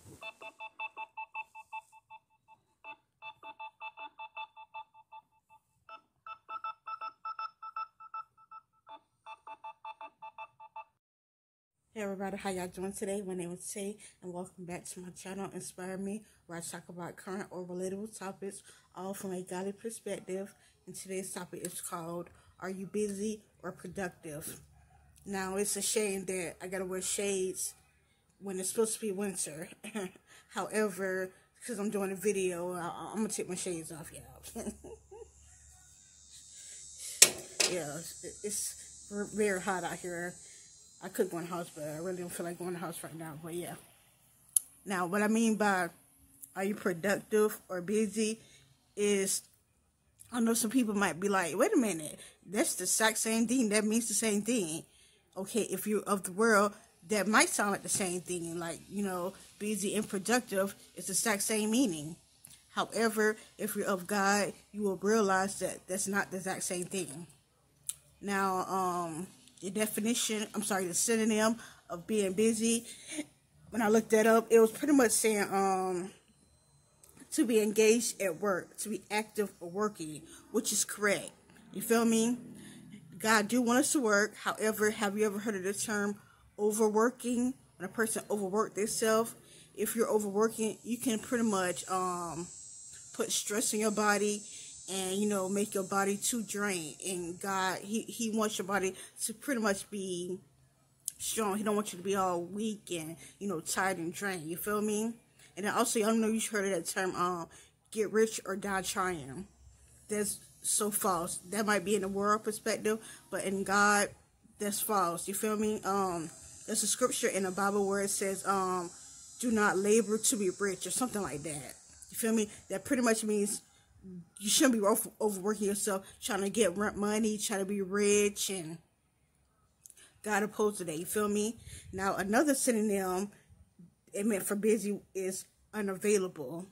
Hey everybody, how y'all doing today? My name is Tay, and welcome back to my channel, Inspire Me, where I talk about current or relatable topics, all from a godly perspective. And today's topic is called, Are You Busy or Productive? Now, it's a shame that I gotta wear shades when it's supposed to be winter. However, because I'm doing a video, I'm gonna take my shades off, y'all. Yeah, it's very hot out here. I could go in the house, but I really don't feel like going in the house right now. But yeah. Now, what I mean by are you productive or busy is, I know some people might be like, wait a minute, that's the exact same thing. That means the same thing. Okay, if you're of the world, that might sound like the same thing. Like, busy and productive is the exact same meaning. However, if you're of God, you will realize that that's not the exact same thing. Now, the synonym of being busy, when I looked that up, it was pretty much saying to be engaged at work, to be active or working, which is correct. You feel me? God do want us to work. However, have you ever heard of the term overworking? When a person overworked themselves, if you're overworking, you can pretty much put stress in your body and, make your body too drained. And God, he wants your body to pretty much be strong. He don't want you to be all weak and, tired and drained. You feel me? And then also, I don't know if you've heard of that term, get rich or die trying. That's so false. That might be in the world perspective, but in God, that's false. You feel me? There's a scripture in the Bible where it says, do not labor to be rich or something like that. You feel me? That pretty much means you shouldn't be overworking yourself, trying to get money, trying to be rich, and God opposed to that. You feel me? Now, another synonym it meant for busy is unavailable.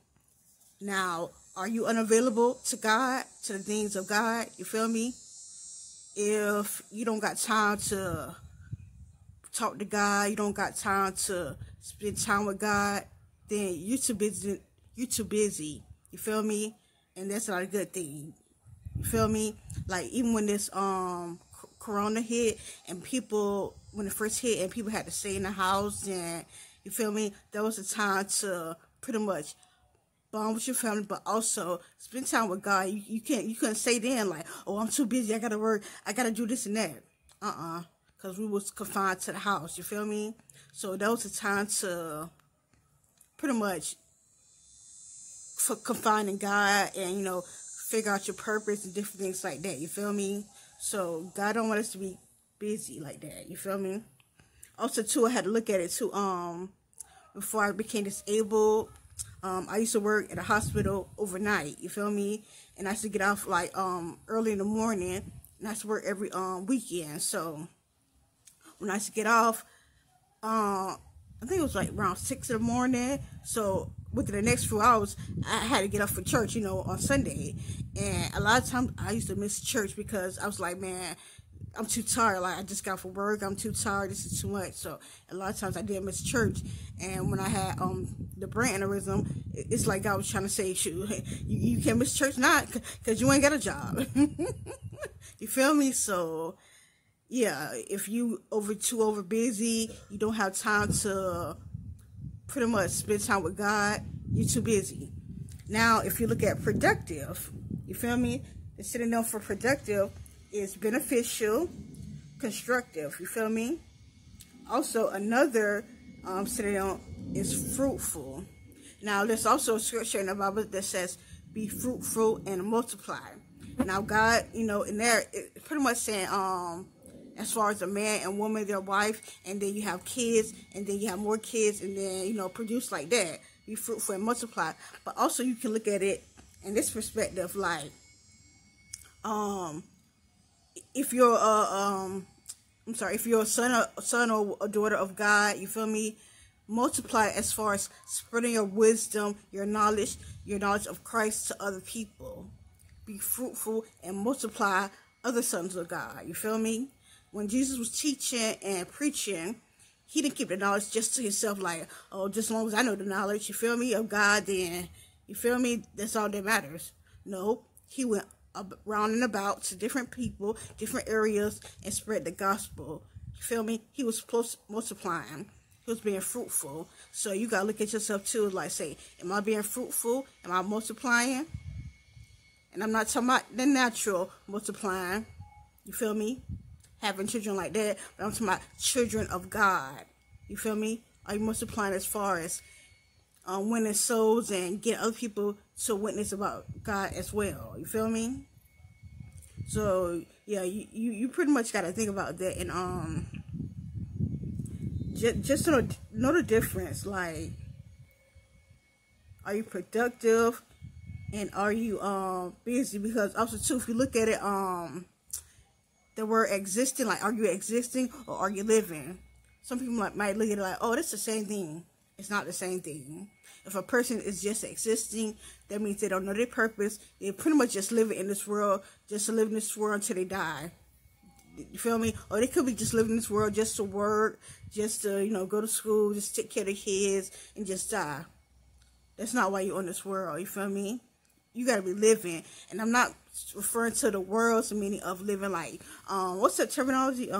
Now, are you unavailable to God, to the things of God? You feel me? If you don't got time to talk to God, you don't got time to spend time with God, then you're too busy. You're too busy. You feel me? And that's not a good thing. You feel me? Like, even when this corona hit and when it first hit and people had to stay in the house, and you feel me, that was the time to pretty much bond with your family, but also spend time with God. You couldn't say then like, oh, I'm too busy, I gotta work, I gotta do this and that. Because we was confined to the house. You feel me? So that was the time to pretty much confine in God and, figure out your purpose and different things like that. You feel me? So God don't want us to be busy like that. You feel me? Also, too, I had to look at it, too. Before I became disabled, I used to work at a hospital overnight. You feel me? And I used to get off, like, early in the morning. And I used to work every weekend. So when I used to get off, I think it was like around 6 in the morning. So within the next few hours, I had to get up for church, on Sunday. And a lot of times I used to miss church because I was like, man, I'm too tired. Like, I just got from work. I'm too tired. This is too much. So a lot of times I did miss church. And when I had the brain aneurysm, it's like God was trying to say, you can't miss church now because you ain't got a job. You feel me? So yeah, if you too over busy, you don't have time to pretty much spend time with God, you're too busy. Now, if you look at productive, you feel me? The synonym for productive is beneficial, constructive. You feel me? Also, another synonym is fruitful. Now, there's also a scripture in the Bible that says, be fruitful and multiply. Now, God, in there, it's pretty much saying, as far as a man and woman, their wife, and then you have kids, and then you have more kids, and then, produce like that. Be fruitful and multiply. But also, you can look at it in this perspective, like, if you're if you're a son or a daughter of God, you feel me? Multiply as far as spreading your wisdom, your knowledge of Christ to other people. Be fruitful and multiply other sons of God. You feel me? When Jesus was teaching and preaching, he didn't keep the knowledge just to himself, like, oh, just as long as I know the knowledge, you feel me, of God, then, you feel me, that's all that matters. No, he went around and about to different people, different areas, and spread the gospel. You feel me? He was multiplying. He was being fruitful. So you got to look at yourself too, like, say, am I being fruitful? Am I multiplying? And I'm not talking about the natural multiplying. You feel me? Having children like that. But I'm talking about children of God. You feel me? Are you multiplying as far as winning souls and getting other people to witness about God as well? You feel me? So, yeah, you pretty much got to think about that. And just to know the difference. Like, are you productive? And are you busy? Because also too, if you look at it, the word existing, like, are you existing or are you living? Some people might look at it like, oh, that's the same thing. It's not the same thing. If a person is just existing, that means they don't know their purpose. They're pretty much just living in this world, just to live in this world until they die. You feel me? Or they could be just living in this world just to work, just to, go to school, just take care of their kids, and just die. That's not why you're on this world. You feel me? You got to be living. And I'm not referring to the world's meaning of living like, what's that terminology?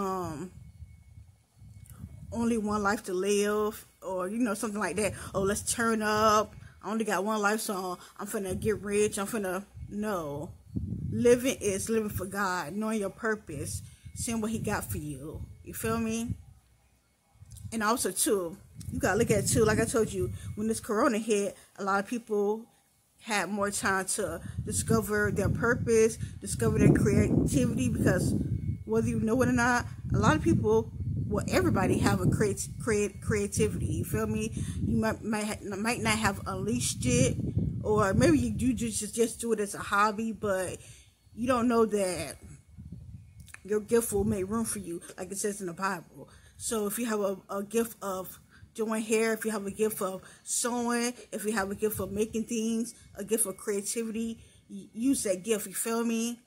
Only one life to live, or, something like that. Oh, let's turn up. I only got one life, so I'm finna get rich. No. Living is living for God, knowing your purpose, seeing what he got for you. You feel me? And also, too, you got to look at it, too, like I told you, when this corona hit, a lot of people had more time to discover their purpose, discover their creativity, because whether you know it or not, a lot of people, well, everybody have a creativity. You feel me? You might not have unleashed it, or maybe you do just do it as a hobby, but you don't know that your gift will make room for you, like it says in the Bible. So if you have a gift of doing hair, if you have a gift of sewing, if you have a gift of making things, a gift of creativity, use that gift. You feel me?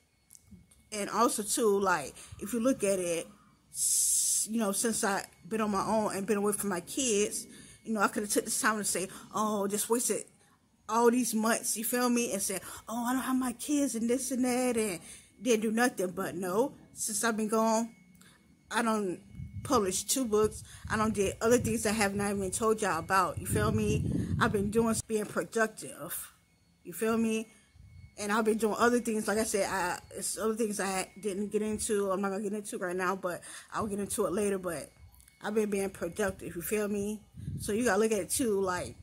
And also too, like, if you look at it, since I've been on my own and been away from my kids, I could have took this time to say, oh, just wasted all these months, you feel me? And said, oh, I don't have my kids and this and that, and didn't do nothing. But no, since I've been gone, I don't publish 2 books. I don't did other things I have not even told y'all about. You feel me? I've been being productive. You feel me? And I've been doing other things. Like I said, it's other things I didn't get into. I'm not going to get into right now, but I'll get into it later. But I've been being productive. You feel me? So you got to look at it too. Like,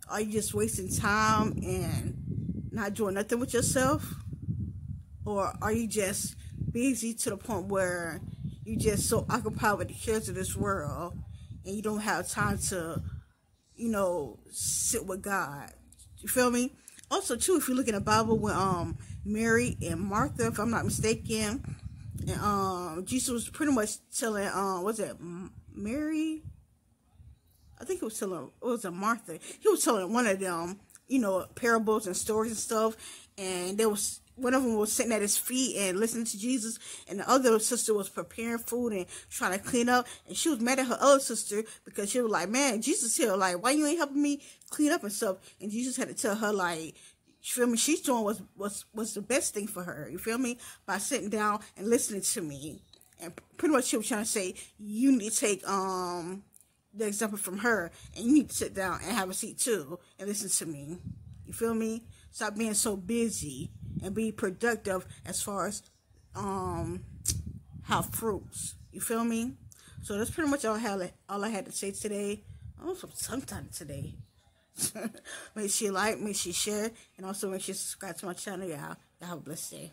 are you just wasting time and not doing nothing with yourself? Or are you just busy to the point where you're just so occupied with the cares of this world and you don't have time to, sit with God? You feel me? Also, too, if you look in the Bible, when Mary and Martha, if I'm not mistaken, and Jesus was pretty much telling, was it Mary? I think it was a Martha. He was telling one of them, parables and stories and stuff, and one of them was sitting at his feet and listening to Jesus, and the other sister was preparing food and trying to clean up, and she was mad at her other sister because she was like, man, Jesus here, like, why you ain't helping me clean up and stuff? And Jesus had to tell her, like, you feel me, she's doing what's the best thing for her, you feel me, by sitting down and listening to me. And pretty much she was trying to say, you need to take the example from her, and you need to sit down and have a seat too and listen to me. You feel me? Stop being so busy and be productive as far as have fruits. You feel me? So that's pretty much all I had to say today. Also, sometime today. Make sure you like, make sure you share, and also make sure you subscribe to my channel. Y'all have a blessed day.